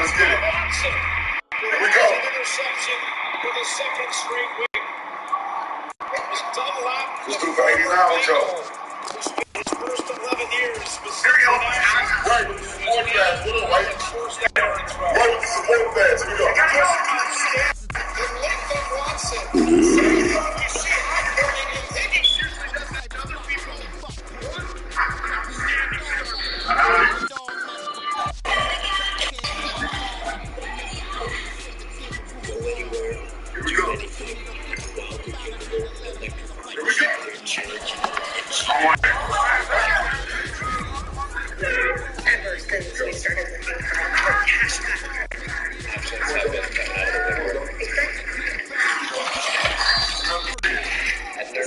let's get it. Here we go. Interception for the second straight week. Let's do it for 89 with y'all. His first 11 years. Here we go. Right with the support pads. What up, right? Right with the support pads. Here we go.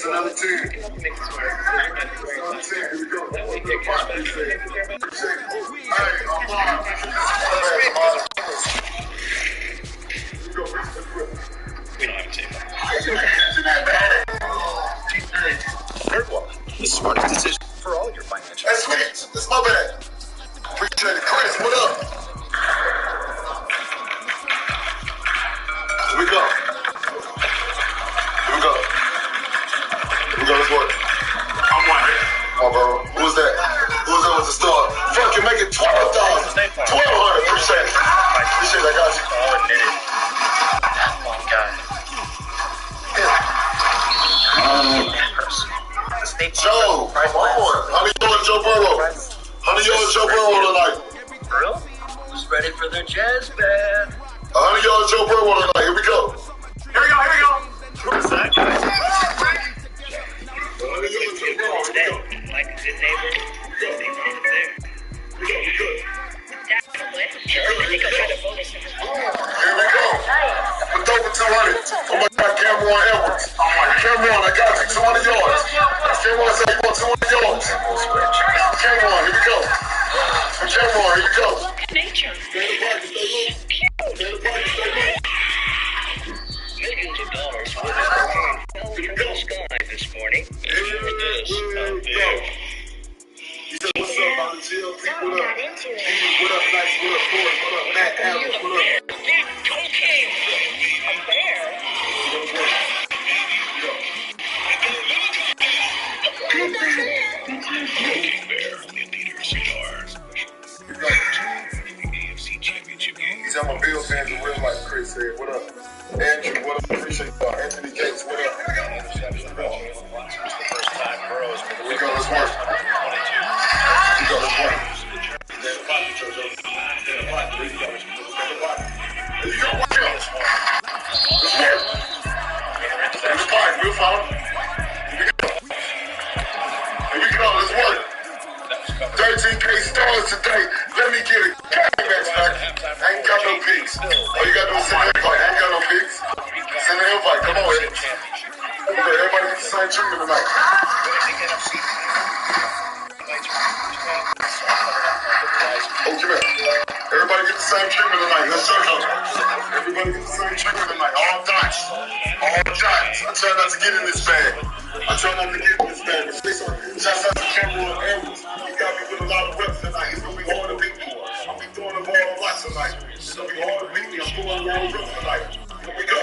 Another 10. Here we go. We don't have a team. Third one, the smartest decision for all your financial. That's me. That's my bad. Appreciate it. Chris, what up? Here we go. Here we go. Here we go. Let's work. I'm one. Come on, bro. Who was that? Who was that with the start? Fuck, you make it 12,000. 1,200. Appreciate it. Appreciate it. I got you. Oh, admit it. Long guy. Joe, come on. How do you doing, Joe Burrow? How do you doing, Joe Burrow tonight? Earl? Who's ready for their jazz band? How do y'all Joe Burrow tonight? Here we go. Here we go. Here we go. Who's that guy? Today, like a good neighbor, they there. Here we go. With over 200. Oh my God, Cameron Edwards. Cameron, I got you 200 yards. Cameron said you want 200 yards. Cameron, here we go. Cameron, here you go. Nature. Millions of dollars worth of cocaine fell from the sky this morning. He said, what's up, Dr. GLP? What up? What up, Nice? What up, Forrest? What up, Matt Adams? What up? Get cocaine. A bear? He's on my Bills fans in real life, Chris said. What up? Andrew, what up? Appreciate y'all. Anthony Gates, what up? Here we go, let's work. Here we go, let's work. Here you go, watch out. Let's work. It's fine, we'll follow. Here we go. Here we go, let's work. 13K stars today. Let me get it. I ain't got no picks. All you gotta do is send an invite. I ain't got no picks. Send an invite. Come on, Eddie. Everybody get the same treatment tonight. Oh, come here. Everybody get the same treatment tonight. Let's check out. Everybody get the same treatment tonight. All dots. All giants. I try not to get in this bag. Shouts out to Cameron Edwards. He got me with a lot of reps tonight. It's gonna be hard to beat me. I'll be throwing the ball a lot tonight. It's gonna be hard to beat me. I'm throwing a lot of reps tonight. Here we go.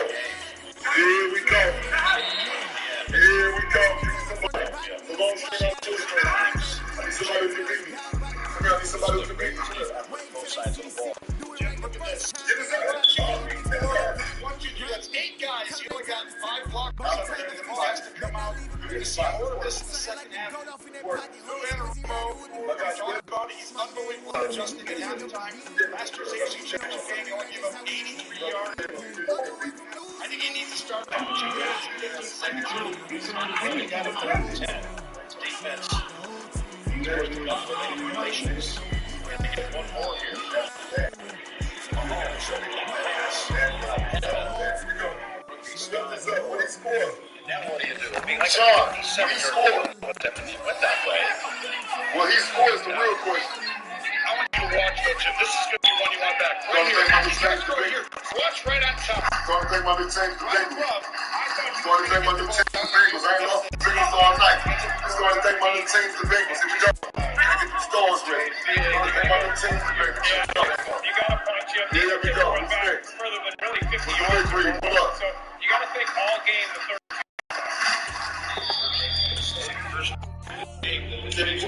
Here we go. Here we go. The long string on two strings. I need somebody who can beat me. I need somebody who can beat me. Both sides of the ball. Look at this. Get us out. What you do, that's 8 guys. You only got 5 blockers. The ball has to come out. You're going to see more of this in the second half. Where Lou Anarumo, John Bobby, he's unbelievable adjusting at halftime. Last year's AFC Championship game, he only gave up 83 yards. I think he needs to start that 2 minutes and 15 seconds. He's really got him down to 10. It's defense. He's working up with any relations. And they get one more here. What he scored? Now what do you do? I mean, Sean, he's he scored. What that way? Well, he scores the real question. I want you to watch that, Jim. This is going to be one you want back. Right here. Watch right on top. Going to take my new change to Bengals. I Going to take my new change to Bengals. I ain't lost the Bengals all night. It's going to take my new change to Bengals. Here we go. I get the stars ready. Going to take my new change to Bengals. You got to punch him. Yeah, It's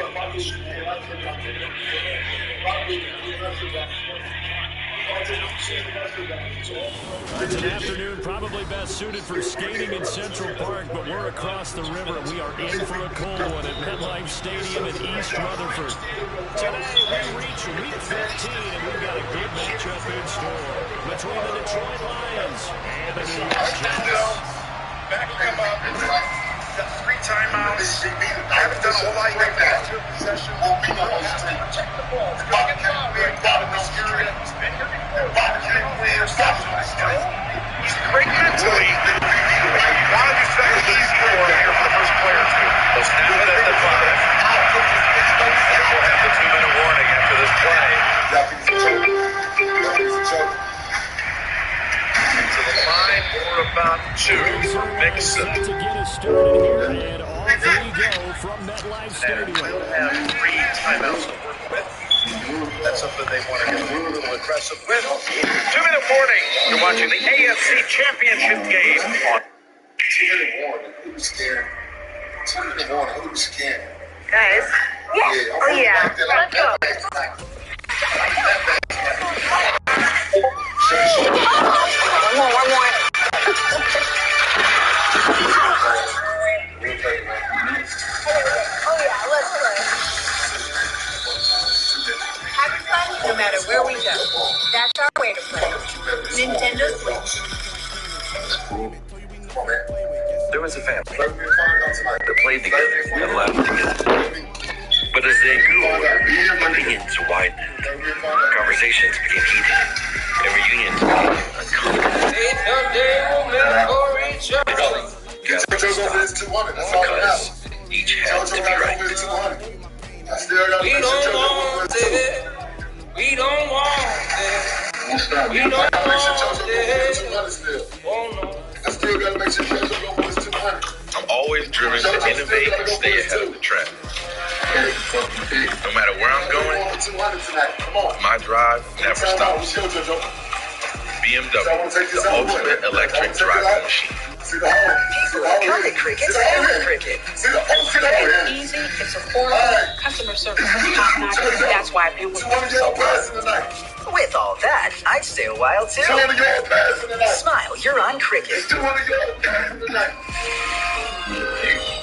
an afternoon probably best suited for skating in Central Park, but we're across the river. We are in for a cold one at MetLife Stadium in East Rutherford. Today, we reach Week 15, and we've got a good matchup in store between the Detroit Lions and the New York Jets. Backing them up. Got 3 timeouts. Haven't done a whole lot like that. Possession. We know how to protect the ball. It's going to get fouled. We've got to know security. He's been here before. He's great mentally. One of these things he's scored here for the first player or two. Let's have it at the 5. We'll have the 2-minute warning after this play. To the line for about 2 for Mixon. To get us started here, and off we go from MetLife And Stadium. we'll have 3 timeouts to work with. That's something they want to get a little aggressive with. 2-minute warning. You're watching the AFC Championship game on 2-minute warning. Who was scared? 2-minute warning. Who was scared? Guys? Yeah. Oh, yeah. Let's go. One more. Oh, yeah. Let's play. Having fun no matter where we go. That's our way to play. Nintendo Switch. There was a family that played together and laughed together. But as they grew older, opinions widened. Conversations became heated. And reunions became uncomfortable. Because each had to be right. We don't want it. We don't want it. We don't want it. Oh no. I still gotta make sure Jojo go for this 200. I'm always driven to innovate and stay ahead of the trend. No matter where I'm going, my drive never stops. BMW, the ultimate electric driving machine. Cricket. It's easy, it's affordable, customer service is top-notch, that's why I've been with them so long. With all that, I'd stay a while too. Smile, you're on Cricket.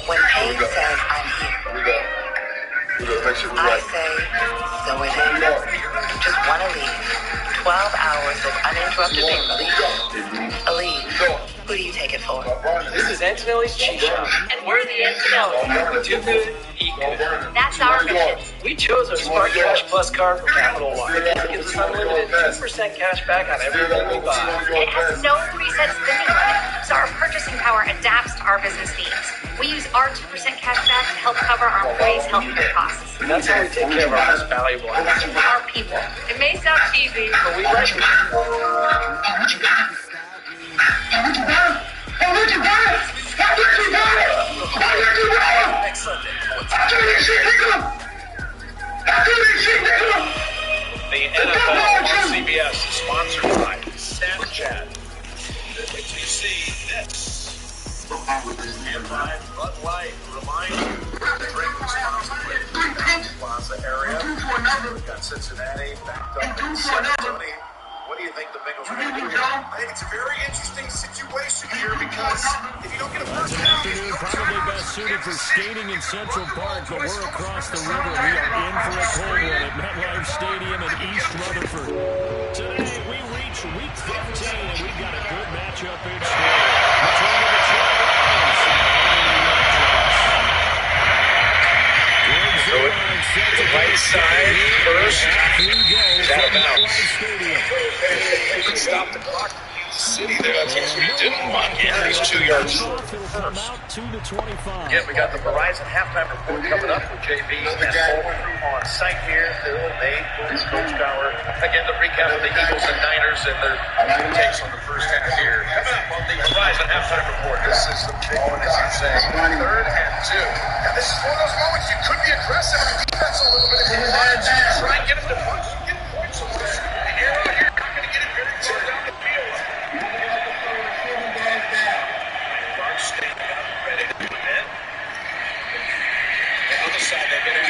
When pain says I'm here, I say, so it is. Just want to leave. 12 hours of uninterrupted pain relief. Aleve. Who do you take it for? This is Antonelli's Cheese Shop. And we're the Antonelli. Do good, eat good. That's our mission. We chose our Smart Cash Plus card from Capital One. It gives us unlimited 2% cash back on everything we buy. It has no preset spending limit, so our purchasing power adapts to our business needs. We use our 2% cash back to help cover our employees' healthcare costs. That's how we take care of our most valuable assets. Our people. It may sound cheesy, But we like it. Next Sunday. The NFL on CBS is sponsored by Snapchat. If you see this, and by Bud Light, remind you to drink responsibly in the Plaza area. We've got Cincinnati backed up in San Antonio. What do you think the Bengals are going to do? I think it's a very interesting situation here because if you don't get a first down, Afternoon probably best suited for skating in Central Park, but we're across the river. We are in for a cold one at MetLife Stadium in East Rutherford. Today we reach Week 15, and we've got a good matchup in store between the Detroit Lions and the New York Jets. So the right side first is out of bounds. they can stop the clock from Kansas City there. That's what we didn't want. Yeah, he's 2 yards. Again, we got the Verizon halftime report coming up with JV and Full Crew on site here. Bill, Nate, Bruce, Coach Gower. Again, the recap of the Eagles and Niners and their takes on the first half here. Coming up on the Verizon halftime report. This is the big one, as you say. 3rd and 2. Now, this is one of those moments you could be aggressive on the defense a little bit if you wanted to. Try and get him to punch and get points. So the air out here, not going to get it very far down the field. Clark standing up, ready to commit. The other side, they get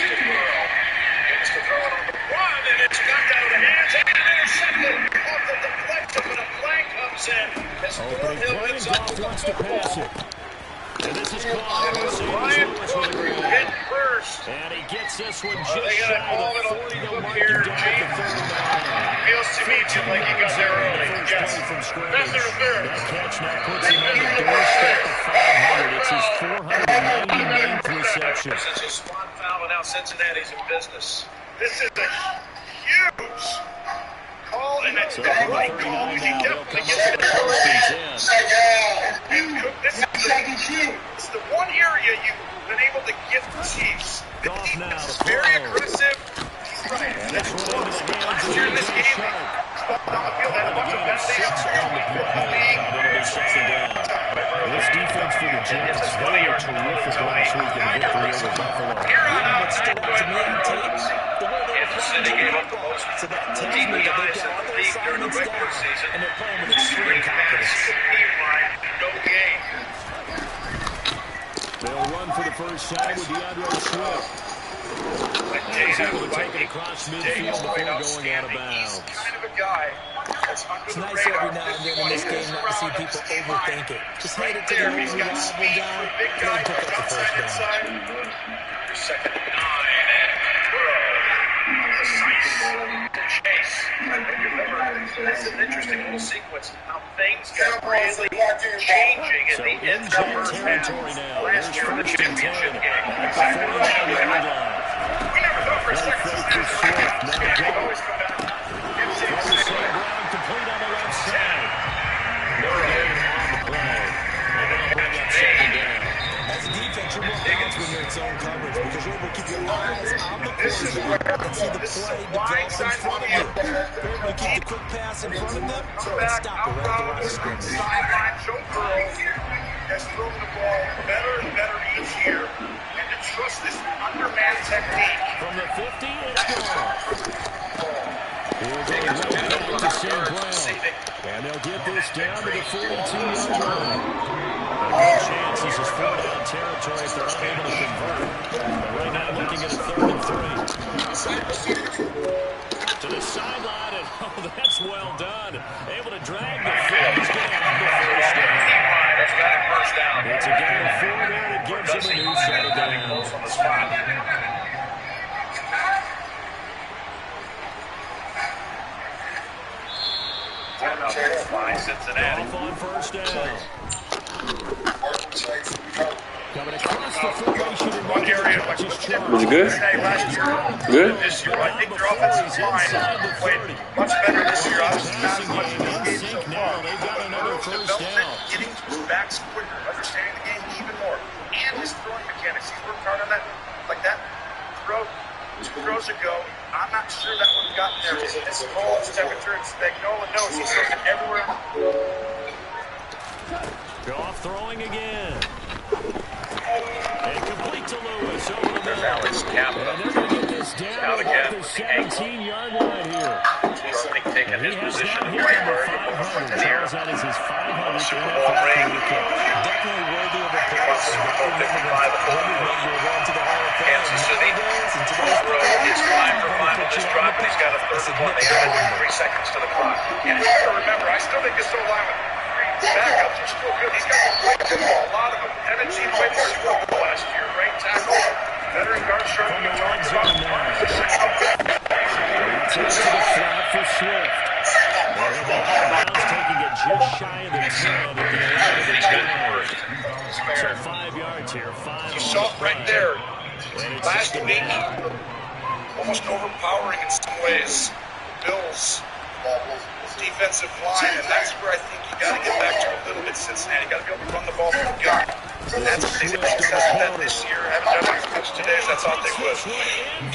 Opening play, and Goff wants to pass it. And this is caught. Hit first. And he gets this one just They got a shy call of the it 40. on They'll mark here, him down at the 39. Feels to me, Jim, like he got there early. Yes. Best of the third. That catch now puts him on the doorstep of 500. It's his 499th reception. This is a squad foul, and now Cincinnati's in business. This is a huge call, and it's the right call. He definitely gets it. It's the one area you've been able to get the Chiefs. The defense is very aggressive. He's right. That's close. Last year in this game, on the field had a bunch of bad things. This defense for the Jets is very terrific last week in victory over Buffalo. Here on out, Kansas City gave up the most DPIs in the league during the regular season. And they're playing with extreme confidence. No game. They'll run for the first time with DeAndre Swift. He's able to take it across midfield before going out of bounds. He's kind of a guy that's under It's the nice radar. every now and then in this game not to see people overthink it. Just hand it to the He's got reliable speed guy, for a big let guy. him pick up the first down. Inside. Second and 9, and precise chase. That's an interesting little sequence. How things got really changing at the end of the first half last year in the championship game. We never thought for a second Cincinnati would always come back. Complete on the left side. No gain on the play. And they'll bring up second down. As a defense, you're more balanced when you're in zone coverage because you're able to keep your eyes on the quarterback and see the play develop in front of you. You're able to keep the quick pass in front of them and stop it right at the line of scrimmage. Sideline Joe Burrow has thrown the ball better and better each year. And to trust this underman technique. From the 50, it's gone. Here's a right over to St. Brown. And they'll get this down to the 42-yard line. A good chance this is 4-down territory if they're unable to convert. But right now looking at a 3rd and 3. To the sideline, and oh, that's well done. Able to drag the field. He's going to have the first down. That's got it first down. It's a gain of 4 there, and it gives him a new set of downs. On the spot. By Cincinnati. Off on first down. Coming across the formation in One area, Was it good? last year, Good? this year, I think their offensive line played much better this year. I was not as much in this game so far. They've got another Burrow's first development, down. getting to his backs quicker, understanding the game even more, and his throwing mechanics. He's worked hard on that. Like that throw 2 throws ago, I'm not sure that would have gotten there. It's cold, it's temperature, it's Spagnola knows he's looking everywhere. Goff throwing again. And complete to Lewis over the middle. Now it's Capita. And they're going to get this down Out to again the with the ankle. 17-yard line here. Troubling taking He his has position now at hit right number guard. 500. Charles, that is his 500th Super Bowl NFL ring. career catch. Definitely worthy of a place. Super Bowl 55 at home. To the Hall of Fame. Kansas City. Burrow is 5 for 5 on this drive, but he's got a third and 1. They added 3 seconds to the clock. And you got to remember, I still think this whole line with 3 backups are still good. He's got a lot of them. Evan G played the Super Bowl last year. Great tackle. Veteran guard sharp. We talked about the Takes to the flat for Swift. Browns taking it just shy of the 10 at the end of the 10. So 5 yards here. 5 You saw it right there. And it's Last just a week, down. almost overpowering in some ways. Bills defensive line, and that's where I think you got to get back to a little bit. Cincinnati got to be able to run the ball from the gun. And that's what they've been successful at this year. Haven't done it as much today as I thought they would.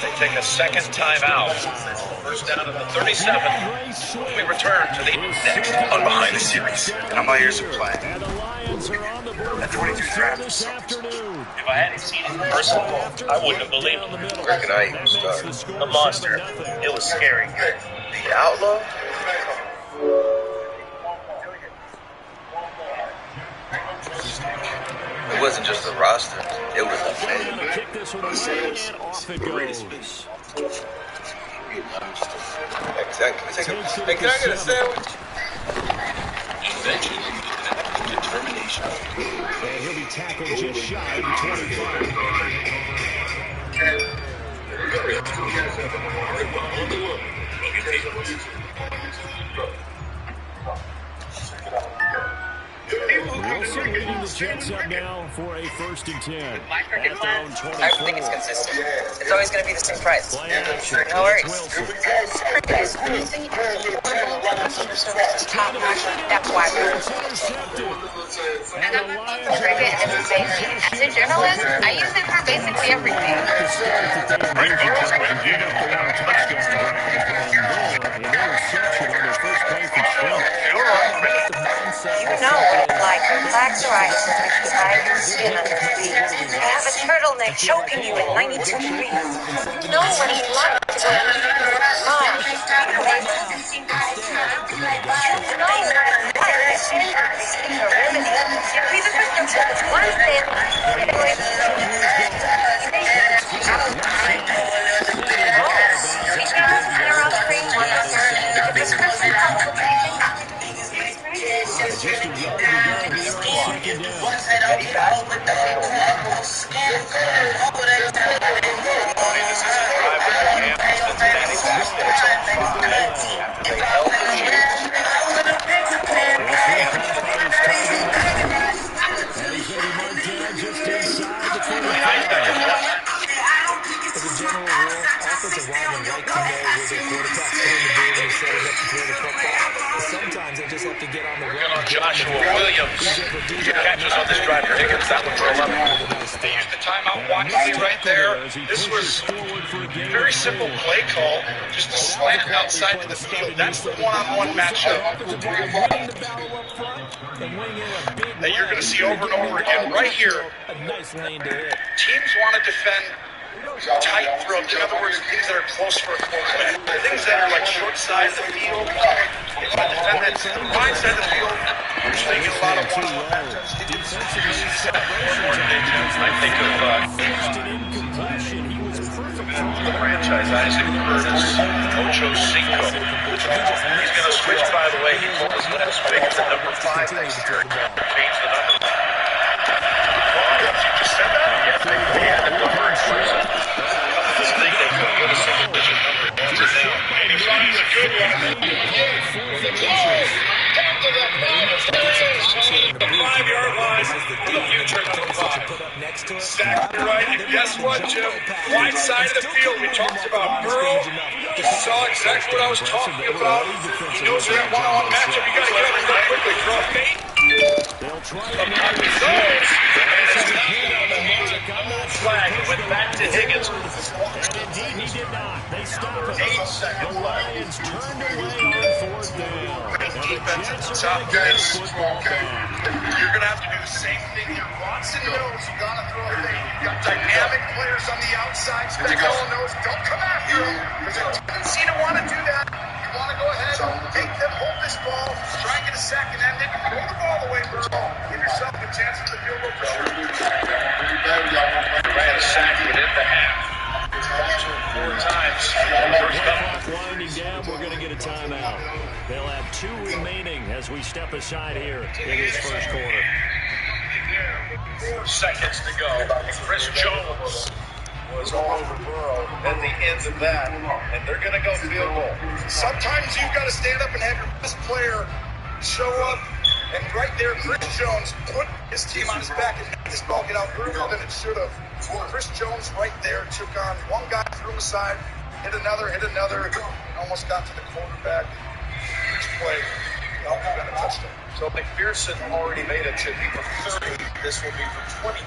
They take a second timeout. First down at the 37. We return to the next on Behind the Series. And I'm out here to play. And the Lions are on the board At 22 draft. this afternoon. If I hadn't seen it in person, I wouldn't have believed it. Where can I even start? A monster. It was scary. The Outlaw? It wasn't just the roster. It was the fan. Kick this one away, and off it goes. Exactly. Hey, can I get a sandwich? And he'll be tackled just shy of the 25. Wilson leading the Jets up now for a 1st and 10. At their own 24. I think it's consistent. It's always going to be the same price. Play action. No worries. Wilson. That's why. Intercepted. And the Lions As a journalist, I use it for basically everything. You know what it's like when plaque psoriasis makes you hide your skin under the feet. You have a turtleneck choking you at 92 degrees. You know what it's like to go miles just to keep away from it. You know what it's like to see these things are riveting. You read the prescription, one thing, get away from it. Just a yard to go here on 2nd down. As a general rule, offensive linemen like to know where their quarterback's going to be when he's setting up to throw the football. But sometimes they just have to get on the run. Joshua Williams. 2 catches on this drive for Higgins. That one for 11. They used the timeout wisely right there. This was a very simple play call, just a slant outside to the field. That's the one-on-one matchup that you're going to see over and over again. Right here, teams want to defend tight throat. In other words, things that are close for a quarterback. Things that are like short side of the field. They want to defend that to the wide side of the field, which they get a lot of one-on-one matchups. You see that more than they do. I think of the franchise, Isaac Curtis, Ocho Cinco. He's going to switch, by the way. He told us last week it's the number 5 next year. Change the number. You just said that? Yeah, the number in person. This thing, they could put a single-digit number. That's a thing. 85 is a good one. The 5-yard line for the future number 5. Stack right, and guess what, Jim? Wide side of the field. We talked about Burrow. You saw exactly what I was talking about. He knows you're at one-on-one matchup. You got to get over there quickly. Throw a fade. They'll try flag went back to Higgins. And indeed, he did not. They stopped it. 8 seconds. The Lions turned away on 4th down. Defense at the top, guys. You're going to have to do the same thing here. Watson knows you got to throw a fade. You've got dynamic players on the outside. Spagnuolo knows don't come after him because there's a tendency to want to do that. You want to go ahead, take them, hold this ball, try and get a sack, and then throw the ball away, Burrow. Give yourself a chance for the field goal for sure. Ran a sack within the half. 4 times. Clock winding down. We're going to get a timeout. They'll have 2 remaining as we step aside here in this first quarter. 4 seconds to go. Chris Jones was all over Burrow at the end of that, and they're going to go field goal. Sometimes you've got to stand up and have your best player show up, and right there, Chris Jones put his team on his back and had this ball get out earlier than it should have. Chris Jones right there took on one guy, threw him aside, hit another, almost got to the quarterback. Huge play. That would have been a touchdown. So McPherson already made it to be for 30. This will be for 20.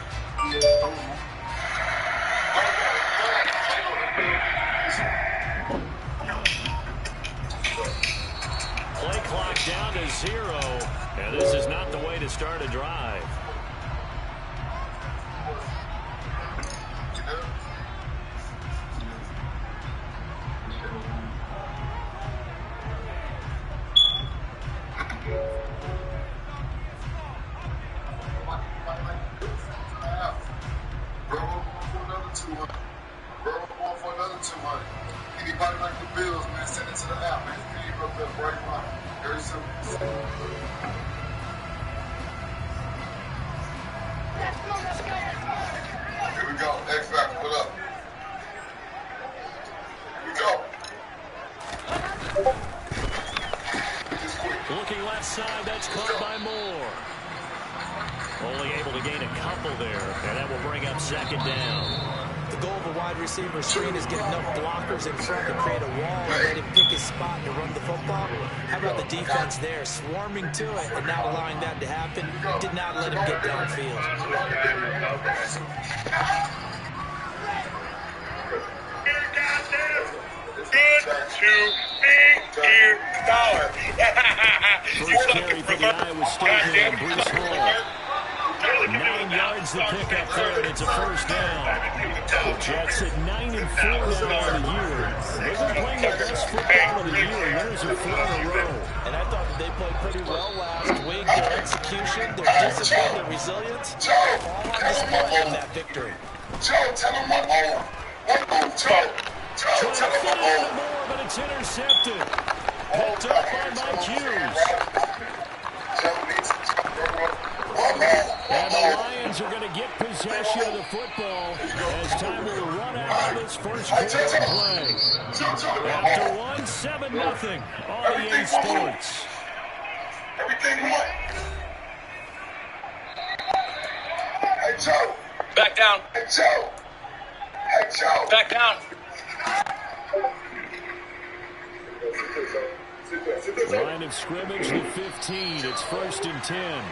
Play clock down to 0, and this is not the way to start a drive. Anybody like the Bills, man, send it to the app, man. Feed up that bright line. Very simple. X-Factor, what up? Here we go. Looking left side, that's caught by Moore. Only able to gain a couple there, and that will bring up second down. The goal of a wide receiver screen is get enough blockers in front to create a wall and let him pick his spot to run the football. How about the defense there, swarming to it and not allowing that to happen? Did not let him get downfield. Good to be here, dollar. First carry for the Iowa State here on Bruce Hall. 9 yards the pickup there, and it's a first down. The Jets at 9-4 now on the year. They've been playing their best football of the year. Winners of 4 in a row. And I thought that they played pretty well last week. Their execution, their discipline, their resilience, all on display in that victory. Joe, tell him what more. Joe, tell him what more. More, but it's intercepted. Picked up by Mike Hughes. And the Lions are going to get possession of the football as time will run out of this first quarter play. After 1, 7-0 on EA Sports. Everything won. Hey, Joe. Back down. Hey, Joe. Hey, Joe. Back down. Line of scrimmage to 15. It's 1st and 10.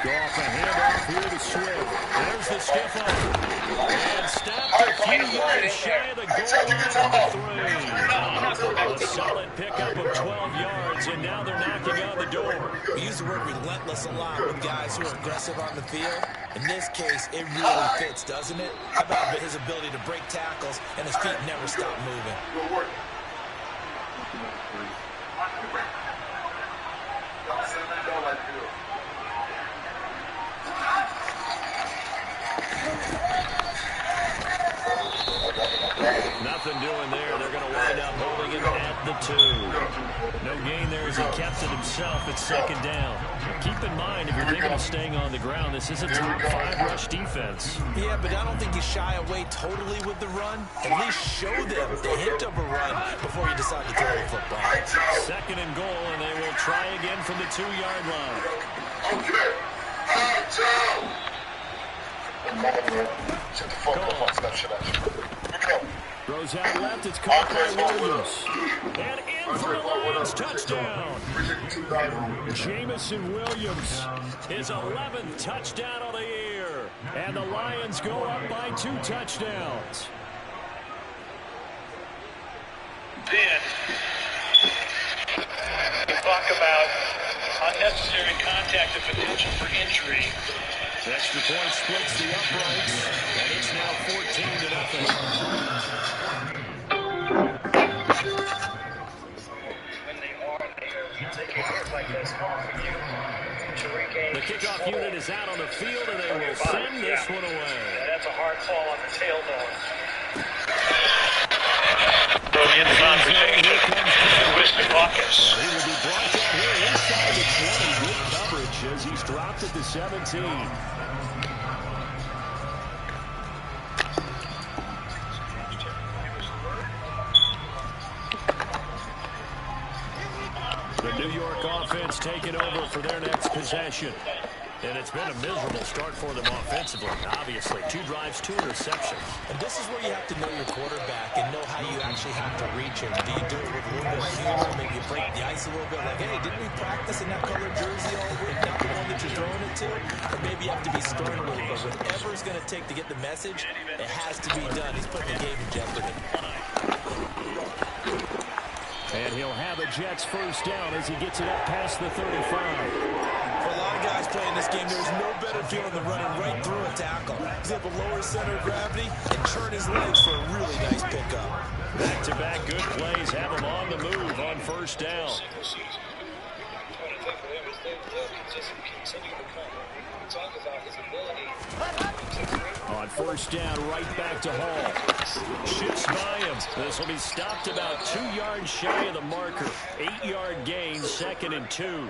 Go off the handoff here to Swift. There's the stiff arm. And snapped a few yards shy of the goal line of the 3. A solid pickup of 12 yards, and now they're knocking on the door. We use the word relentless a lot with guys who are aggressive on the field. In this case, it really fits, doesn't it? How about his ability to break tackles and his feet never stop moving? Nothing doing there. They're going to wind up holding him at the 2. No gain there as he kept it himself at second down. Keep in mind, if you're thinking of staying on the ground, this is a top 5 rush defense. Yeah, but I don't think you shy away totally with the run. At least show them the hint of a run before you decide to throw the football. Second and goal, and they will try again from the 2-yard line. Okay. Hey, Joe. Shut the fuck up on that shit out. Throws out left, it's caught by Williams. And in for the Lions, touchdown. Jamison Williams, his 11th touchdown of the year. And the Lions go up by 2 touchdowns. Then, talk about unnecessary contact and potential for injury. Extra point splits the uprights, and it's now 14-0. The kickoff unit is out on the field, and they will send this one away. That's a hard fall on the tail bone. From the inside position, Twisted Bacchus. He will be brought down here inside the 20. Good coverage as he's dropped at the 17. The New York offense taking over for their next possession. And it's been a miserable start for them offensively, obviously. 2 drives, 2 interceptions. And this is where you have to know your quarterback and know how you actually have to reach him. Do you do it with a little bit of humor? Maybe you break the ice a little bit, like, hey, didn't we practice in that colored jersey all week? Not the one that you're throwing it to? Or maybe you have to be stern a little bit. Whatever it's going to take to get the message, it has to be done. He's putting the game in jeopardy. And he'll have a Jets first down as he gets it up past the 35. For a lot of guys playing this game, there's no better feeling than running right through a tackle. He's able to lower center of gravity and turn his legs for a really nice pickup. Back-to-back good plays have him on the move on first down. Talk about his ability to On first down, right back to Hall. Shifts by him. This will be stopped about 2 yards shy of the marker. 8-yard gain, 2nd and 2.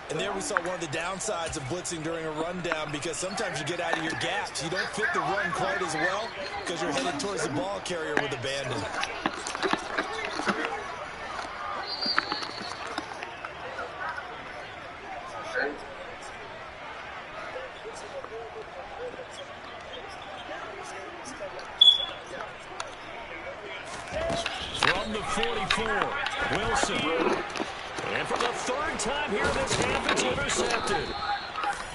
And there we saw one of the downsides of blitzing during a rundown, because sometimes you get out of your gaps. You don't fit the run quite as well because you're headed towards the ball carrier with abandon. From the 44, Wilson. And for the 3rd time here this half, it's intercepted.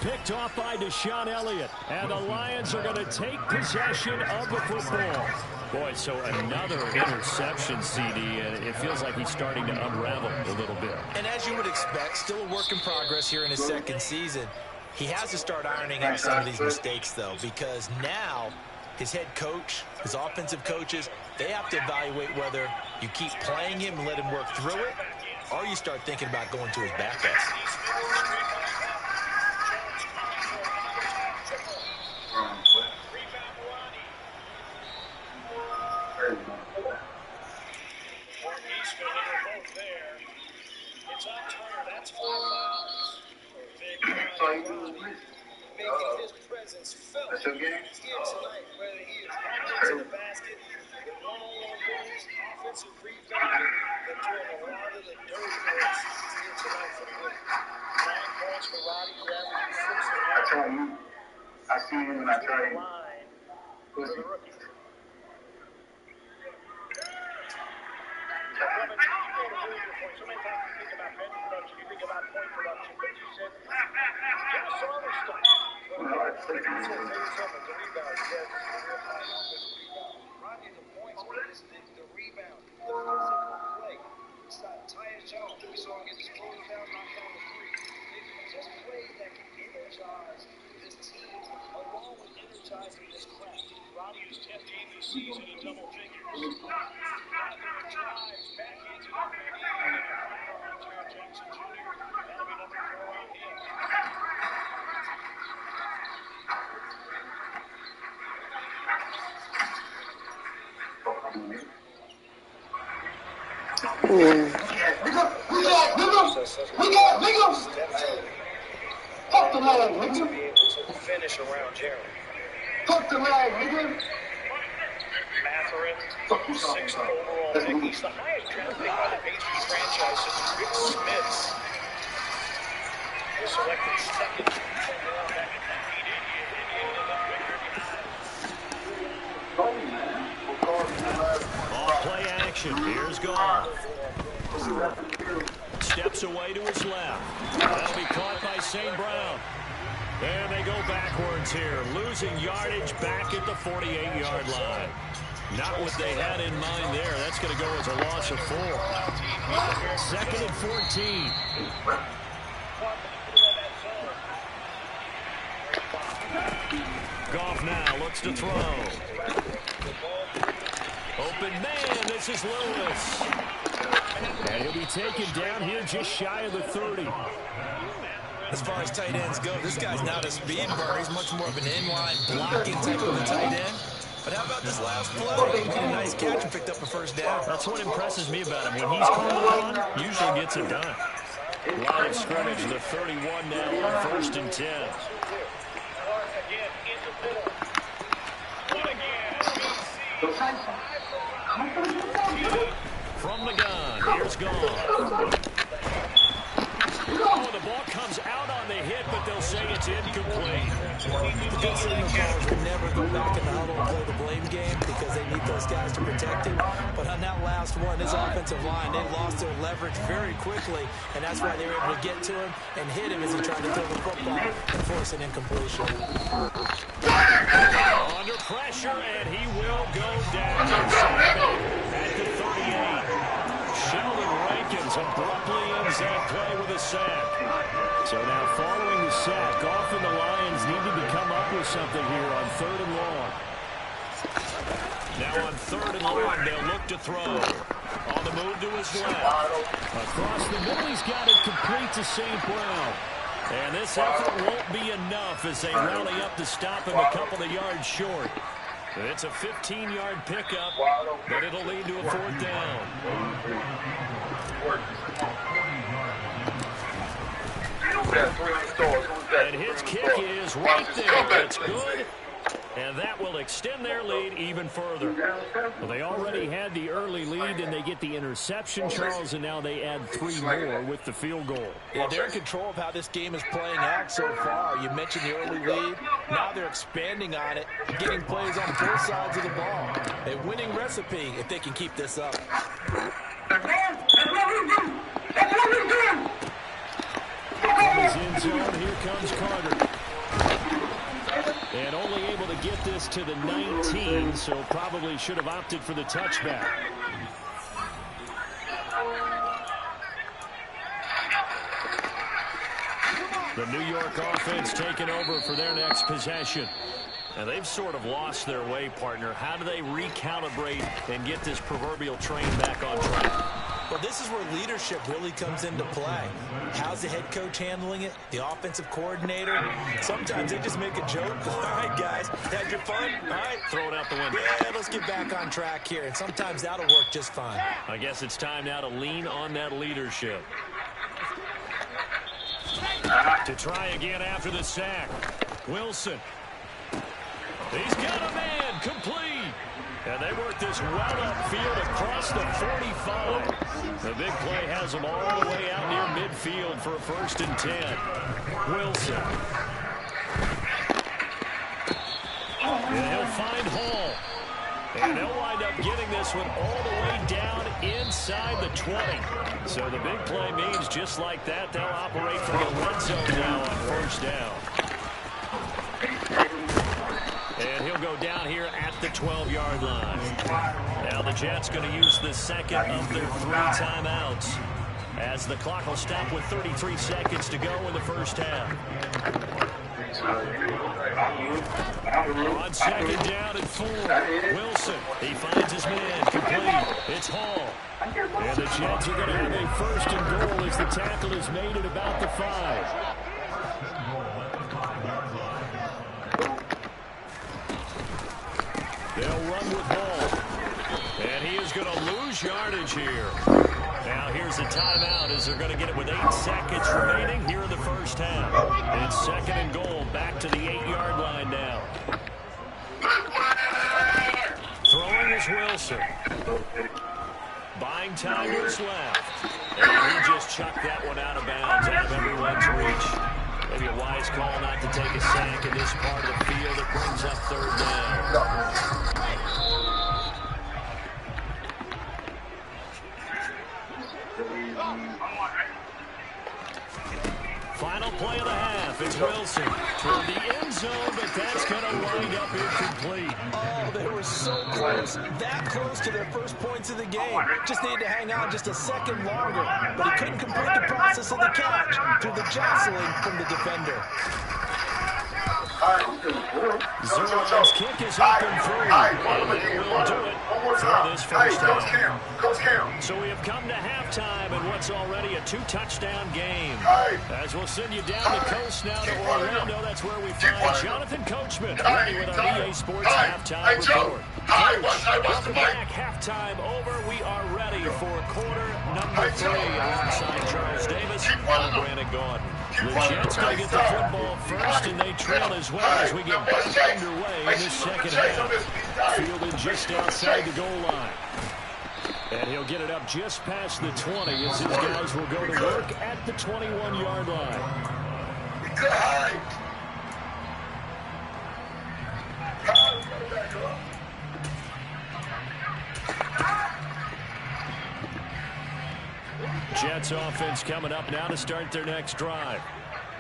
Picked off by Deshaun Elliott. And the Lions are going to take possession of the football. Boy, so another interception, CD, and it feels like he's starting to unravel a little bit. And as you would expect, still a work in progress here in his 2nd season. He has to start ironing out some of these mistakes, though, because now his head coach, his offensive coaches, they have to evaluate whether you keep playing him and let him work through it, or you start thinking about going to his backups. Making his presence felt here tonight, whether he is on the basket, with one-on-one moves, offensive rebounding, but doing a lot of the dirty work here tonight for the win. 9 points for Roddy, grabbing 6 of I tell you, I see him and I tell you. line for the rookie. So many times you think about bench production, you think about point production, but you said, give us some other stuff. Rodney, the points, but it's the rebound, the physical play. It's not Tyus Jones. We saw him get his close down, knock down the 3. Just plays that can energize this team, along with energizing this crowd. Rodney was 10th game this season in double figures. Drives back into the Jared Jackson Jr. That'll be number 4 on him. Fuck the line, nigga. To be able to finish around Jeremy. Fuck the line, nigga. Matherin, 6th overall pick. He's the highest draft pick by the Patriots franchise since Rick Smits was selected 2nd overall back in 1988. Ball play action. Here's Goff. Steps away to his left. That'll be caught by St. Brown. And they go backwards here, losing yardage back at the 48-yard line. Not what they had in mind there. That's going to go as a loss of 4. 2nd and 14. Goff now looks to throw. Open man, this is Lewis. And he'll be taken down here just shy of the 30. As far as tight ends go, this guy's not a speed burner. He's much more of an inline blocking type of a tight end. But how about this last play? He made a nice catch and picked up a 1st down. That's what impresses me about him. When he's called on, usually gets it done. Line of scrimmage, the 31 now on 1st and 10. Again, in the middle. From the gun, here's Goff. Oh, the ball comes out on the hit, but they'll say it's incomplete. The good signal callers will never go back in the huddle and play the blame game because they need those guys to protect him. But on that last one, his offensive line, they lost their leverage very quickly, and that's why they were able to get to him and hit him as he tried to throw the football and force an incompletion. Under pressure, and he will go down at the 38. Sheldon Rankins abruptly ends that play with a sack. So now following the sack, Goff and the Lions needed to come up with something here on 3rd and long. Now on 3rd and long, they'll look to throw. On the move to his left. Across the middle, he's got it complete to St. Brown. And this effort won't be enough as they rally up to stop him a couple of yards short. It's a 15-yard pickup, but it'll lead to a 4th down. And his kick is right there. It's good. And that will extend their lead even further. Well, they already had the early lead, and they get the interception, Charles, and now they add 3 more with the field goal. Yeah, they're in control of how this game is playing out so far. You mentioned the early lead. Now they're expanding on it, getting plays on both sides of the ball. A winning recipe if they can keep this up. From his end zone, here comes Carter. And only able to get this to the 19, so probably should have opted for the touchback. The New York offense taking over for their next possession. And they've sort of lost their way, partner. How do they recalibrate and get this proverbial train back on track? Well, this is where leadership really comes into play. How's the head coach handling it? The offensive coordinator? Sometimes they just make a joke. All right, guys, had your fun? All right. Throw it out the window. Yeah, let's get back on track here. And sometimes that'll work just fine. I guess it's time now to lean on that leadership. To try again after the sack. Wilson. He's got a man complete. And they work this well upfield across the 45. The big play has them all the way out near midfield for a 1st and 10. Wilson. And he'll find Hall. And they'll wind up getting this one all the way down inside the 20. So the big play means just like that, they'll operate from the red zone now on 1st down. And he'll go down here at the 12-yard line. Now the Jets going to use the second of their 3 timeouts as the clock will stop with 33 seconds to go in the 1st half. On 2nd down and 4, Wilson. He finds his man complete. It's Hall. And the Jets are going to have a 1st and goal as the tackle is made at about the 5. They'll run with Hall. And he is going to lose yardage here. Now here's a timeout as they're going to get it with 8 seconds remaining here in the 1st half. It's 2nd and goal back to the 8-yard line now. Throwing is Wilson. Buying time is left. And he just chucked that one out of bounds, out of everyone's reach. Maybe a wise call not to take a sack in this part of the field. It brings up 3rd down. Final play of the half. It's Wilson toward the end zone, but that's going to wind up incomplete. Oh, they were so close. That close to their first points of the game. Just needed to hang on just a second longer. But he couldn't complete the process of the catch through the jostling from the defender. Zerline's kick is up and through. And they will do it for this 1st down. So we have come to halftime in what's already a 2-touchdown game. As we'll send you down the coast now to Orlando, that's where we find Jonathan Coachman ready with our EA Sports halftime report. Welcome back. Halftime over. We are ready for quarter number 3 alongside Charles Davis and Brandon Gaudin. The Jets going to get the football first, and they trail as well as we get back underway in the 2nd half. Fielded just outside the goal line. And he'll get it up just past the 20 as his guys will go to work at the 21-yard line. Jets offense coming up now to start their next drive.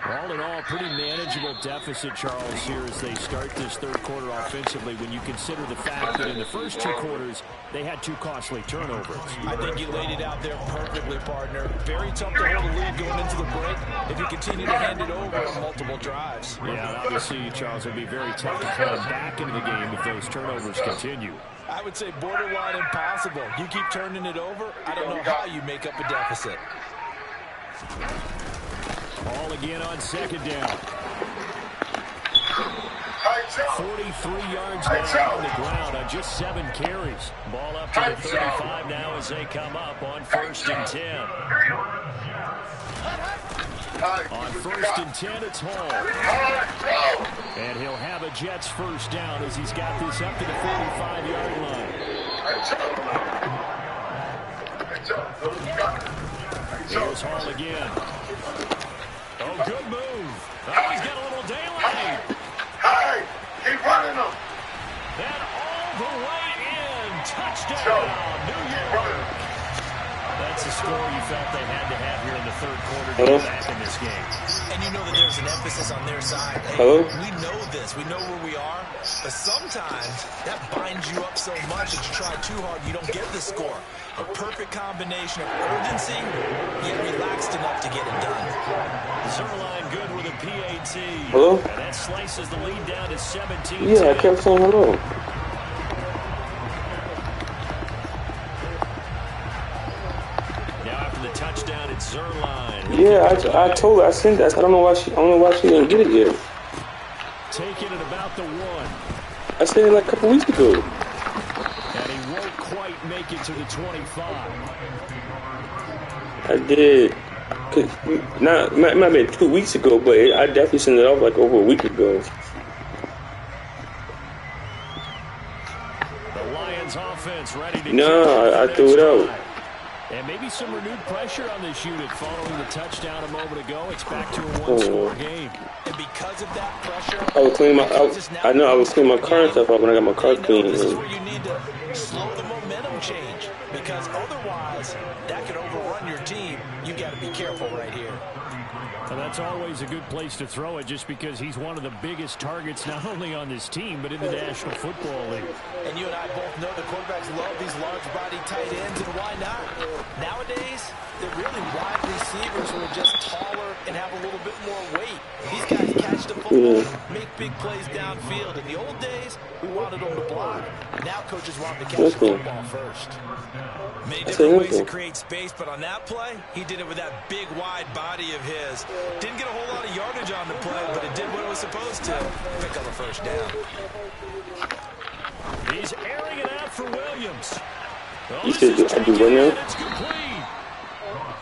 All in all, pretty manageable deficit, Charles, here as they start this 3rd quarter offensively when you consider the fact that in the first 2 quarters, they had 2 costly turnovers. I think you laid it out there perfectly, partner. Very tough to hold a lead going into the break if you continue to hand it over on multiple drives. Yeah, obviously, Charles, it would be very tough to climb back into the game if those turnovers continue. I would say borderline impossible. You keep turning it over, I don't know how you make up a deficit. Hall again on second down. 43 yards now on the ground on just 7 carries. Ball up to the 35 now as they come up on 1st and 10. On 1st and 10, it's Hall. And he'll have a Jets first down as he's got this up to the 45-yard line. Here's Hall again. Oh, good move. Oh, he's got a little daylight. Hey, keep running them. And all the way in. Touchdown, New York. That's the score you felt they had to have here in the 3rd quarter to get back in this game. And you know that there's an emphasis on their side. Hey, we know this. We know where we are. But sometimes that binds you up so much that you try too hard, you don't get the score. A perfect combination of urgency, yet relaxed enough to get it done. Zerline good with a PAT. Hello? And that slices the lead down to 17. Yeah, I kept saying hello. Now after the touchdown, it's Zerline. Yeah, I told her I sent that. I don't know why she didn't get it yet. Taking it about the 1. I sent it like a couple weeks ago. And he won't quite make it to the 25. I did. It might have been 2 weeks ago, but I definitely sent it off like over a week ago. The Lions offense ready to I threw it out. And maybe some renewed pressure on this unit following the touchdown a moment ago. It's back to a 1-score game. And because of that pressure, I was cleaning my car and stuff up when I got my car clean. This is where you need to slow the momentum change, because otherwise that could overrun your team. You got to be careful right here. And that's always a good place to throw it, just because he's one of the biggest targets not only on this team but in the National Football League. And you and I both know the quarterbacks love these large body tight ends, and why not? Nowadays, they're really wide receivers who are just taller and have a little bit more weight. These guys catch the football, make big plays downfield. In the old days, we wanted them to block. Now coaches want to catch the football first. Many different ways to create space, but on that play, he did it with that big, wide body of his. Didn't get a whole lot of yardage on the play, but it did what it was supposed to. Pick up a first down. He's airing it out for Williams. You said I do what now?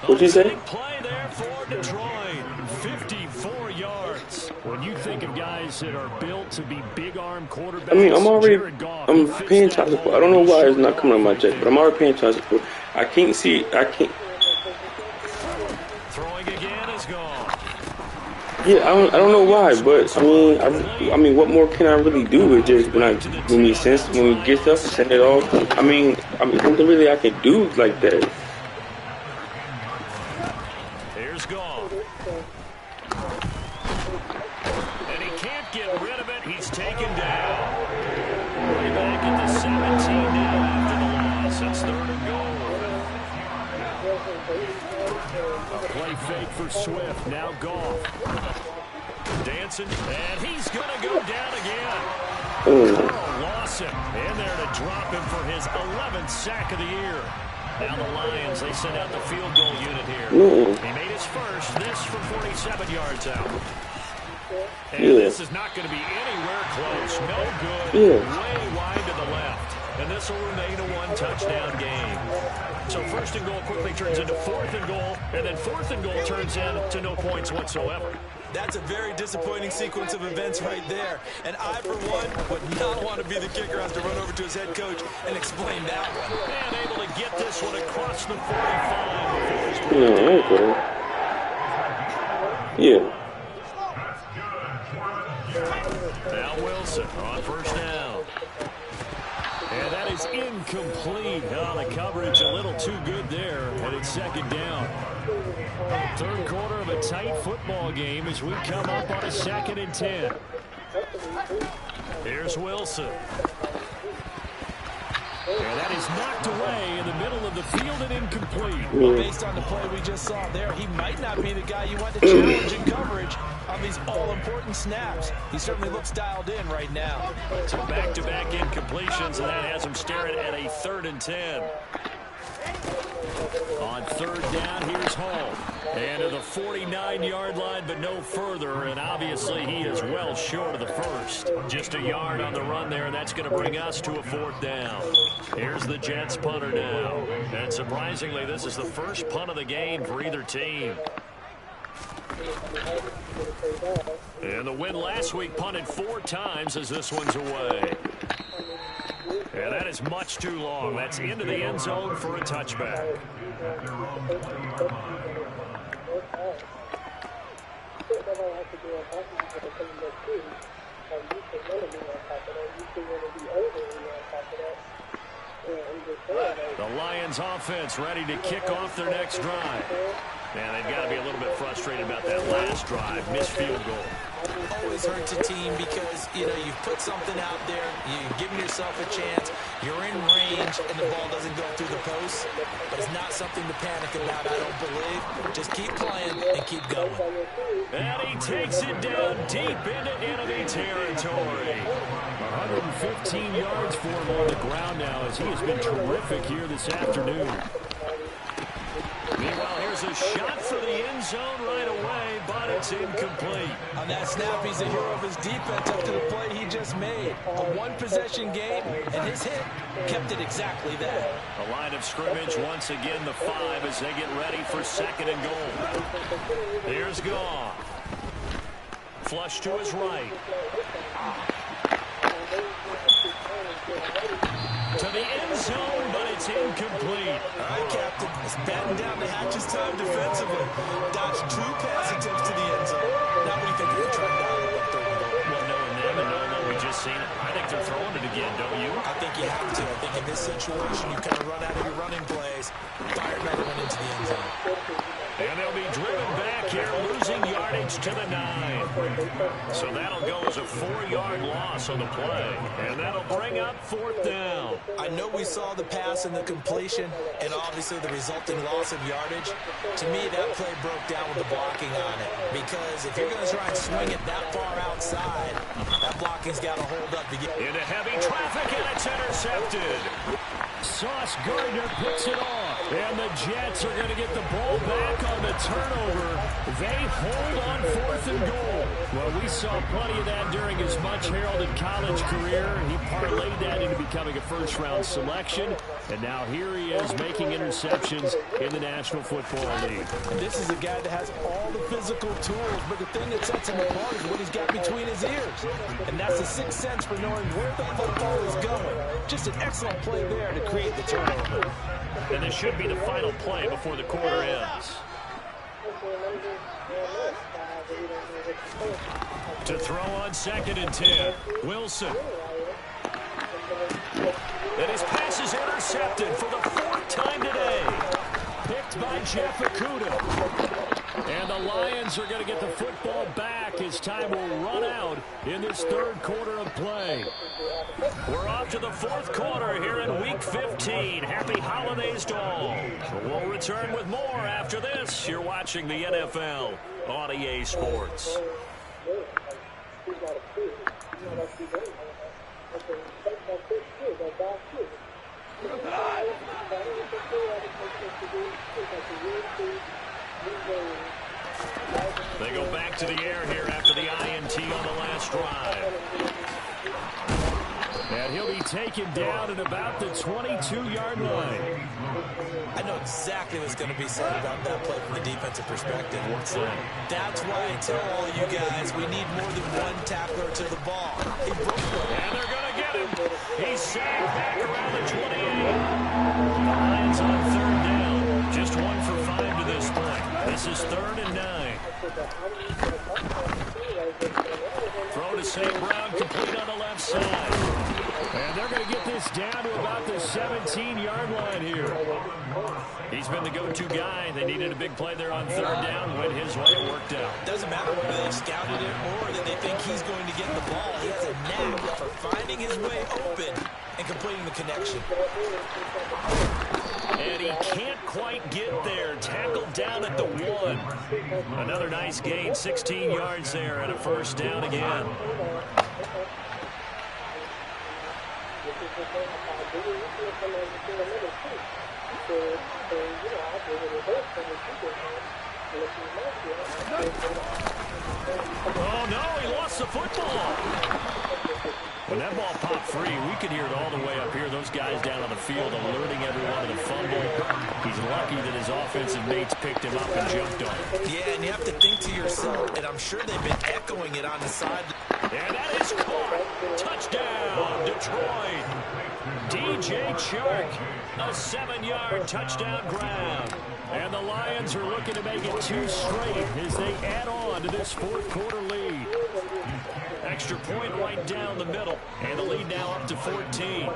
What'd you say? Play there for Detroit. 54 yards. When you think of guys that are built to be big arm quarterbacks, I mean, I'm paying child support. I don't know why it's not coming on my check, but I'm already paying child support. I can't. Throwing again is gone. Yeah, I don't know why, but I mean, what more can I really do? It just when we get stuff, send it off. I mean, nothing really I can do like that. Here's Gall. And he can't get rid of it. He's taken down. Way back at the 17 now after the loss. It's 3rd and goal. A play fake for Swift. Now Goff. Dancing, and he's going to go down again. Lawson in there to drop him for his 11th sack of the year. Now the Lions, they send out the field goal unit here. He made his first, this from 47 yards out. And this is not going to be anywhere close. No good. Way wide to the left. And this will remain a 1-touchdown game. So 1st and goal quickly turns into 4th and goal, and then 4th and goal turns into no points whatsoever. That's a very disappointing sequence of events right there. And I, for one, would not want to be the kicker who has to run over to his head coach and explain that one. And able to get this one across the 45. Yeah. Now Wilson on 1st down. And that is incomplete. Oh, the coverage a little too good there. And it's 2nd down. 3rd quarter of a tight football game as we come up on a 2nd and 10. Here's Wilson. And that is knocked away in the middle of the field and incomplete. Well, based on the play we just saw there, he might not be the guy you want to challenge in coverage on these all-important snaps. He certainly looks dialed in right now. So back-to-back incompletions, and that has him staring at a 3rd and 10. On 3rd down, here's Hall. And to the 49-yard line, but no further. And obviously, he is well short of the first. Just a yard on the run there, and that's going to bring us to a 4th down. Here's the Jets punter now. And surprisingly, this is the first punt of the game for either team. And the win last week punted 4 times as this one's away. And that is much too long. That's into the end zone for a touchback. The Lions offense ready to kick off their next drive. Man, they've got to be a little bit frustrated about that last drive. Missed field goal. Always hurts a team because, you know, you put something out there, you're giving yourself a chance, you're in range, and the ball doesn't go through the post. But it's not something to panic about, I don't believe. Just keep playing and keep going. And he takes it down deep into enemy territory. 115 yards for him on the ground now as he has been terrific here this afternoon. Meanwhile, here's a shot for the end zone right away, but it's incomplete. On that snap, he's a hero of his defense up to the play he just made. A one-possession game, and his hit kept it exactly that. A line of scrimmage, once again, the 5 as they get ready for 2nd and goal. Here's Goff. Flush to his right. To the end zone, but it's incomplete. All right, Captain. It's batting down the hatches time defensively. Dodged 2 pass attempts to the end zone. Now what do you think they're trying to do on 3rd and goal? Well, knowing them and knowing what we just seen, I think they're throwing it again, don't you? I think you have to. I think in this situation, you kind of run out of your running plays, fire another one into the end zone. And they'll be driven back here, losing yardage to the 9. So that'll go as a 4-yard loss on the play. And that'll bring up 4th down. I know we saw the pass and the completion and obviously the resulting loss of yardage. To me, that play broke down with the blocking on it. Because if you're going to try and swing it that far outside, that blocking's got to hold up to get into heavy traffic, and it's intercepted. Sauce Gardner picks it off. And the Jets are going to get the ball back on the turnover. They hold on 4th and goal. Well, we saw plenty of that during his much-heralded college career. He parlayed that into becoming a first-round selection. And now here he is making interceptions in the National Football League. And this is a guy that has all the physical tools, but the thing that sets him apart is what he's got between his ears. And that's the 6th sense for knowing where the football is going. Just an excellent play there to create the turnover. And this should be the final play before the quarter ends. To throw on 2nd and 10, Wilson. And his pass is intercepted for the 4th time today. Picked by Jeff Okudah. And the Lions are going to get the football back as time will run out in this 3rd quarter of play. We're off to the 4th quarter here in Week 15. Happy holidays to all. We'll return with more after this. You're watching the NFL on EA Sports. They go back to the air here after the INT on the last drive. And he'll be taken down at about the 22-yard line. I know exactly what's going to be said about that play from the defensive perspective. What's that? That's why I tell all you guys we need more than one tackler to the ball. He broke one. And they're going to get him. He's sagged back around the 28. The Lions on 3rd down. Just 1 for 5 to this point. This is 3rd and 9. Throw to St. Brown, complete on the left side. And they're going to get this down to about the 17-yard line here. He's been the go-to guy. They needed a big play there on 3rd down. Went his way. It worked out. Doesn't matter whether they scouted it or that they think he's going to get the ball. He has a knack for finding his way open and completing the connection. And he can't quite get there. Tackled down at the 1. Another nice gain, 16 yards there, and a 1st down again. Oh, no, he lost the football. When that ball popped free, we could hear it all the way up here. Those guys down on the field alerting everyone to the fumble. He's lucky that his offensive mates picked him up and jumped on him. Yeah, and you have to think to yourself, and I'm sure they've been echoing it on the side. And that is caught. Touchdown, Detroit. DJ Chark, a 7-yard touchdown grab. And the Lions are looking to make it 2 straight as they add on to this fourth quarter lead. Extra point right down the middle, and the lead now up to 14.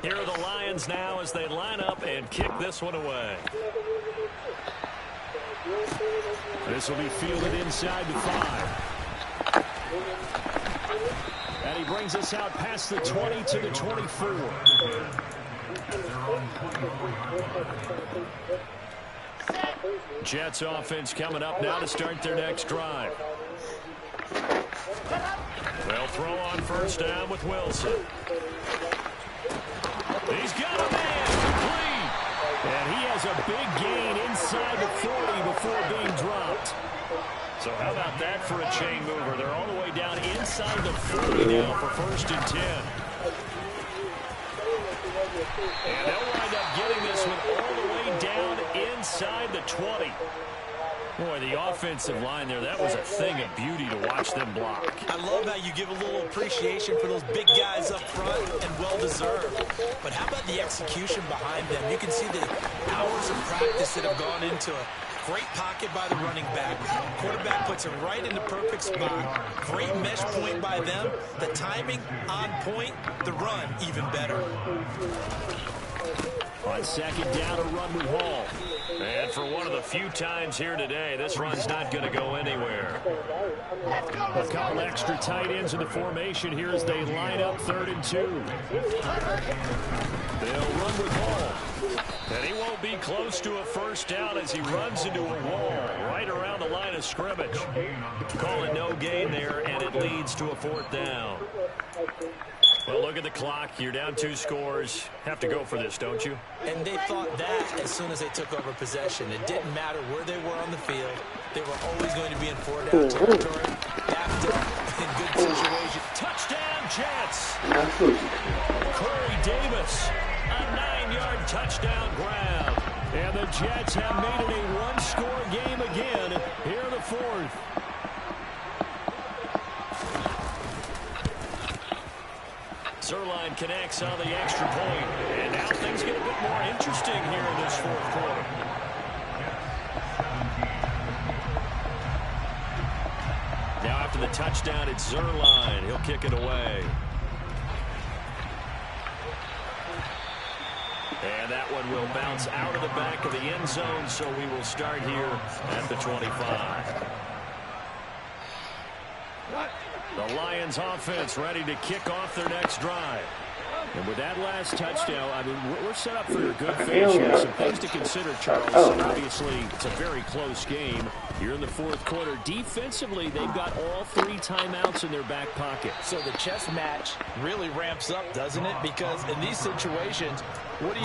Here are the Lions now as they line up and kick this one away. This will be fielded inside the 5. And he brings us out past the 20 to the 24. Jets offense coming up now to start their next drive. They'll throw on first down with Wilson. He's got a man complete. And he has a big gain inside the 40 before being dropped. So how about that for a chain mover? They're all the way down inside the 40 now for first and 10. And they'll wind up getting this one all the way down inside the 20. Boy, the offensive line there, that was a thing of beauty to watch them block. I love how you give a little appreciation for those big guys up front, and well-deserved. But how about the execution behind them? You can see the hours of practice that have gone into it. Great pocket by the running back. Quarterback puts him right in the perfect spot. Great mesh point by them. The timing on point. The run even better. On second down, a run with Hall. And for one of the few times here today, this run's not going to go anywhere. A couple extra tight ends in the formation here as they line up 3rd and 2. They'll run with Hall. And he won't be close to a first down as he runs into a wall right around the line of scrimmage. Call it no gain there, and it leads to a 4th down. Well, look at the clock. You're down 2 scores. Have to go for this, don't you? And they thought that as soon as they took over possession. It didn't matter where they were on the field. They were always going to be in 4-down territory. Backed up in good situation. Touchdown, Jets. Corey Davis, a 9-yard touchdown grab. And the Jets have made it a 1-score game again here in the 4th. Zuerlein connects on the extra point. And now things get a bit more interesting here in this 4th quarter. Now after the touchdown, it's Zuerlein. He'll kick it away. And that one will bounce out of the back of the end zone, so we will start here at the 25. The Lions offense ready to kick off their next drive. And with that last touchdown, I mean, we're set up for a good finish here. Some things to consider, Charles. Obviously, it's a very close game. Here in the 4th quarter, defensively, they've got all 3 timeouts in their back pocket. So the chess match really ramps up, doesn't it? Because in these situations, what do?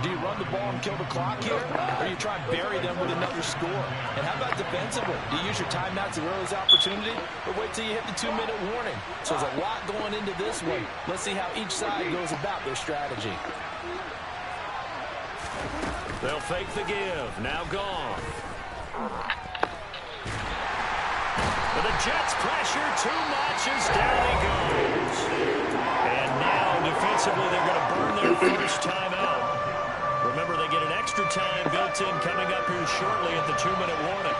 Do you run the ball and kill the clock here? Or you try and bury them with another score? And how about defensively? Do you use your timeouts at earliest opportunity? Or wait till you hit the 2-minute warning? So there's a lot going into this one. Let's see how each side goes about their strategy. They'll fake the give. Now gone. But the Jets pressure too much as down he goes. And now defensively they're going to burn their first timeout. Remember, they get an extra time built in coming up here shortly at the 2-minute warning.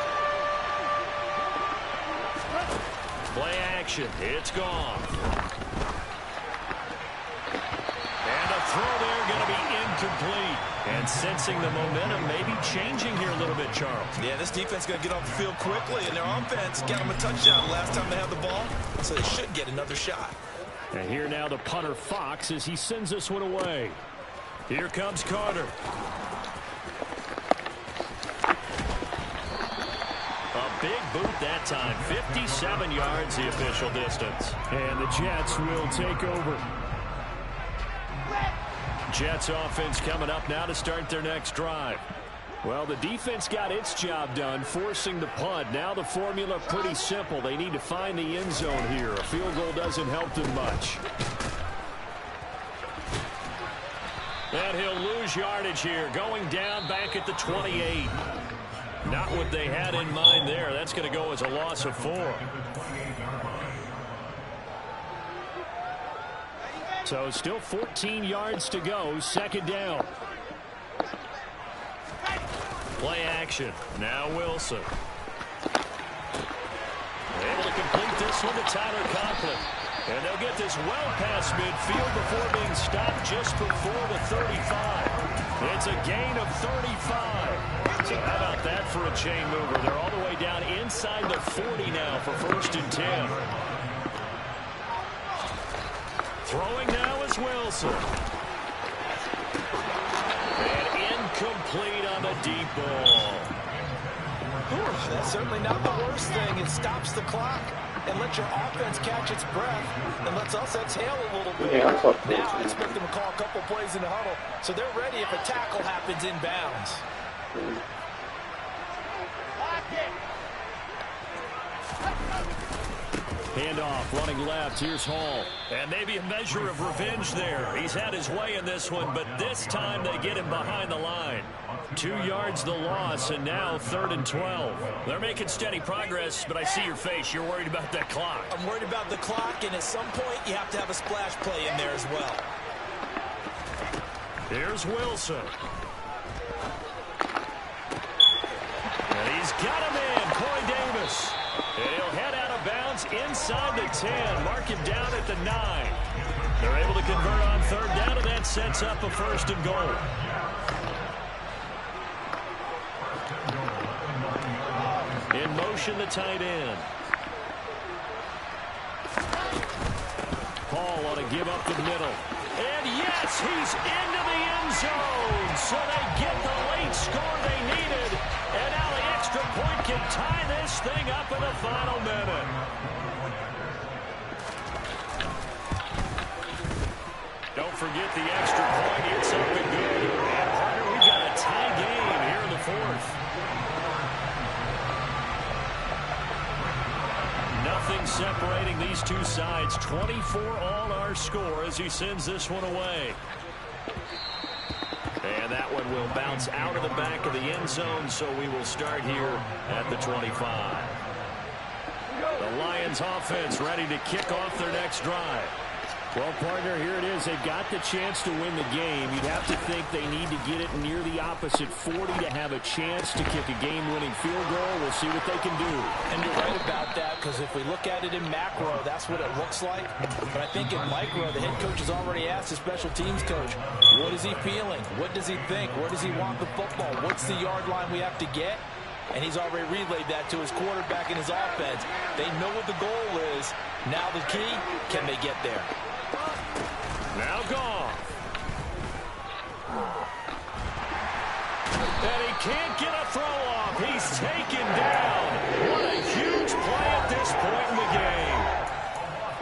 Play action. It's gone. And a throw there going to be incomplete. And sensing the momentum maybe changing here a little bit, Charles. Yeah, this defense is going to get off the field quickly, and their offense got them a touchdown last time they had the ball, so they should get another shot. And here now the punter Fox as he sends this one away. Here comes Carter. A big boot that time. 57 yards the official distance. And the Jets will take over. Jets offense coming up now to start their next drive. Well, the defense got its job done, forcing the punt. Now the formula pretty simple. They need to find the end zone here. A field goal doesn't help them much. And he'll lose yardage here, going down back at the 28. Not what they had in mind there. That's going to go as a loss of 4. So still 14 yards to go, second down. Play action. Now Wilson. Able to complete this one to Tyler Conklin. And they'll get this well past midfield before being stopped just before the 35. It's a gain of 35. So how about that for a chain mover? They're all the way down inside the 40 now for 1st and 10. Throwing now is Wilson. And incomplete on the deep ball. That's certainly not the worst thing. It stops the clock and lets your offense catch its breath and lets us exhale a little bit. Now I expect them to call a couple plays in the huddle so they're ready if a tackle happens inbounds. Handoff, running left. Here's Hall. And maybe a measure of revenge there. He's had his way in this one, but this time they get him behind the line. 2 yards the loss, and now 3rd and 12. They're making steady progress, but I see your face. You're worried about that clock. I'm worried about the clock, and at some point you have to have a splash play in there as well. Here's Wilson. And he's got him in, Corey Davis. And he'll head out of bounds inside the 10. Mark him down at the 9. They're able to convert on 3rd down, and that sets up a 1st and goal. In motion, the tight end. Paul ought to give up the middle. And yes, he's into the end zone. So they get the late score they needed. And now the extra point can tie this thing up in the final minute. Don't forget the extra point. It's up and good. And partner, we've got a tie game here in the 4th. Nothing separating these two sides. 24 all our score as he sends this one away. And that one will bounce out of the back of the end zone, so we will start here at the 25. The Lions offense ready to kick off their next drive. Well, partner, here it is. They've got the chance to win the game. You'd have to think they need to get it near the opposite 40 to have a chance to kick a game-winning field goal. We'll see what they can do. And you're right about that, because if we look at it in macro, that's what it looks like. But I think in micro, the head coach has already asked the special teams coach, what is he feeling? What does he think? Where does he want the football? What's the yard line we have to get? And he's already relayed that to his quarterback and his offense. They know what the goal is. Now the key, can they get there? Now Goff. And he can't get a throw off. He's taken down. What a huge play at this point in the game.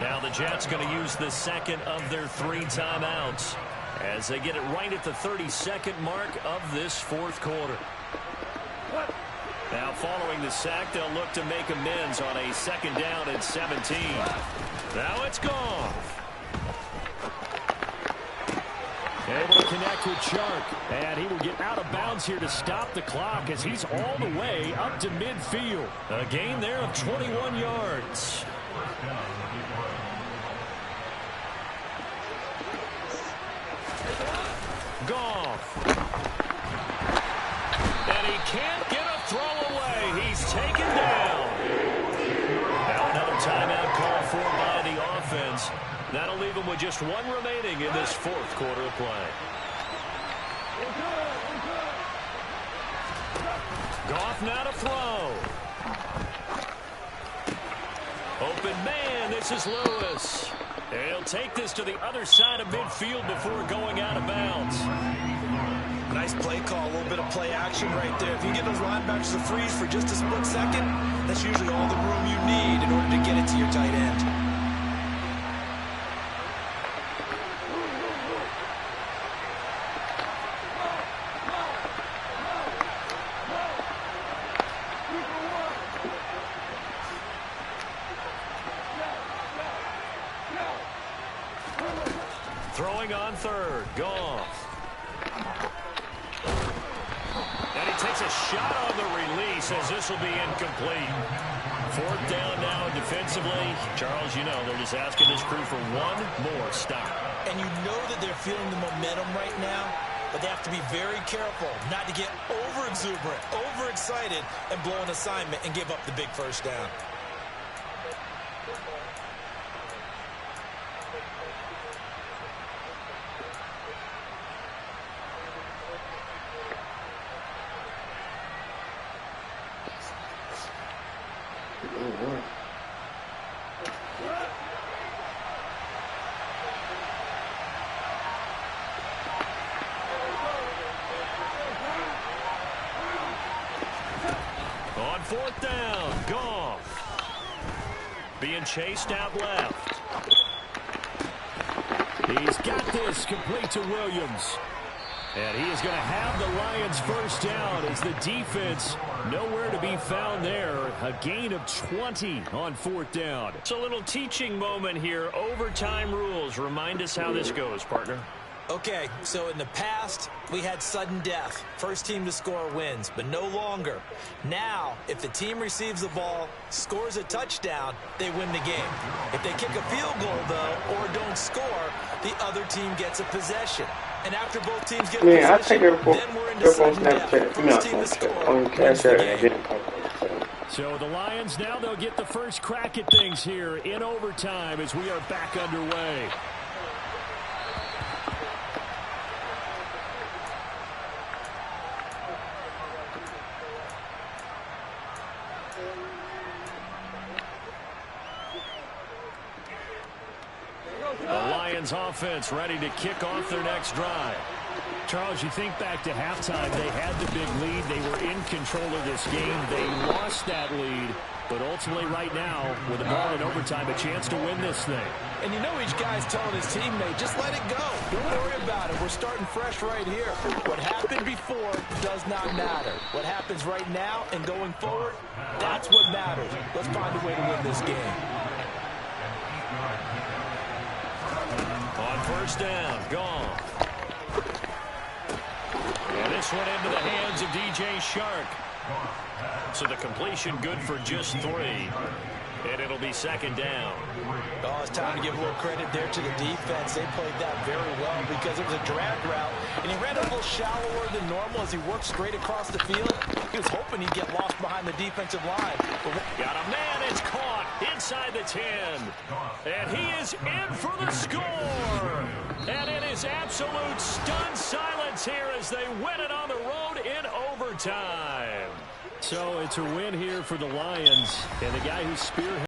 Now the Jets going to use the second of their 3 timeouts as they get it right at the 32nd mark of this 4th quarter. Now following the sack, they'll look to make amends on a 2nd down and 17. Now it's Goff. Able to connect with Chark, and he will get out of bounds here to stop the clock as he's all the way up to midfield. A gain there of 21 yards. Goff. And he can't get a throw away. He's taken down. Now another timeout call for by the offense. That'll leave him with just 1 remaining in this 4th quarter of play. Goff now to throw. Open man, this is Lewis. And he'll take this to the other side of midfield before going out of bounds. Nice play call, a little bit of play action right there. If you get those linebackers to freeze for just a split second, that's usually all the room you need in order to get it to your tight end. Throwing on third. Goff. And he takes a shot on the release as this will be incomplete. Fourth down now defensively. Charles, you know, they're just asking this crew for one more stop. And you know that they're feeling the momentum right now, but they have to be very careful not to get over-exuberant, over-excited, and blow an assignment and give up the big first down. On fourth down, Goff. Being chased out left. He's got this complete to Williams. And he is going to have the Lions first down as the defense nowhere to be found there. A gain of 20 on fourth down. It's a little teaching moment here. Overtime rules. Remind us how this goes, partner. Okay, so in the past, we had sudden death. First team to score wins, but no longer. Now, if the team receives the ball, scores a touchdown, they win the game. If they kick a field goal, though, or don't score, the other team gets a possession. And after both teams get a possession, then we're into sudden death. First team to score wins the game. So the Lions now, they'll get the first crack at things here in overtime as we are back underway. The Lions offense ready to kick off their next drive. Charles, you think back to halftime, they had the big lead. They were in control of this game. They lost that lead. But ultimately right now, with the ball in overtime, a chance to win this thing. And you know each guy's telling his teammate, just let it go. Don't worry about it. We're starting fresh right here. What happened before does not matter. What happens right now and going forward, that's what matters. Let's find a way to win this game. On first down, Goff. And this one into the hands of DJ Shark. So the completion good for just 3. And it'll be second down. Oh, it's time to give a little credit there to the defense. They played that very well because it was a drag route. And he ran a little shallower than normal as he worked straight across the field. He was hoping he'd get lost behind the defensive line. Got a man, it's caught inside the 10. And he is in for the score. And it is absolute stunned silence here as they win it on the road in overtime. So it's a win here for the Lions. And the guy who spearheaded